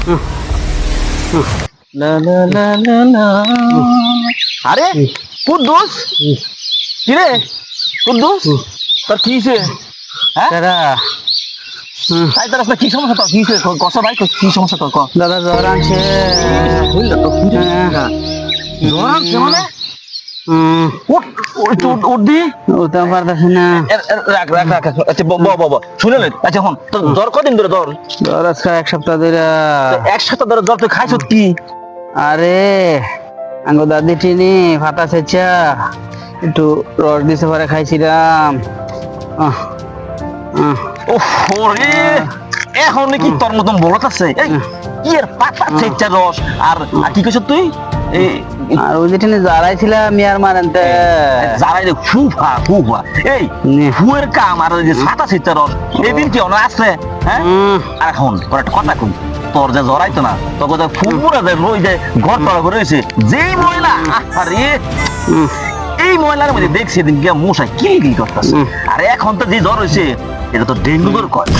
লা লা লা লা লা। আরে কুদ্দুস, কি রে কুদ্দুস, তোর কি হয়েছে? হ্যাঁ দাদা তাই তোর আসলে কি সমস্যা, তোর কি হয়েছে কসা ভাই, তোর কি সমস্যা তোর ক? দাদা জ্বর আনছে। বুঝলো তো কি রে? জ্বর আনছে মানে? উঠ উঠ উঠ উঠ দি। উঠতে পারতেছি না। রাখ রাখ রাখ, আচ্ছা শুনে নে, আচ্ছা হন তোর জ্বর কদিন ধরে জ্বর? জ্বর আজকে 1 সপ্তাহ ধরে। এক সপ্তাহ ধরে জ্বর, তুই খাইছ কি? আরে আঙ্গো দাদি টিনি ফাটা সেচা একটু রস দিতে পারে খাইছিলাম। আহ, আহ, ওহ রে, এখন নাকি তোর মতন বলত আছে? এই কি এর পাতা চেচ্চা রস আর আর কি কইছ তুই? এই আর ওই যে টিনি জ্বালাইছিলাম মিয়ার মারেনতে। যারাই রে ফুফা ফুফা, এই নে। ফুয়ের কাম আর ওই যে সাতা চেচ্চা রস এদিন কি অনা আছে? হ্যাঁ আর এখন তোর একটা কথা কই, তোর যে জড়াইতো না তোকে যে ফুপুরা যে রই যে ঘর তলা করে রয়েছে যেই ময়লা, আরে এই ময়লার মধ্যে দেখছি দিন গিয়া মশাই কিলকিল করতেছে। আর এখন তো যে জ্বর হয়েছে এটা তো ডেঙ্গু জ্বর কয়।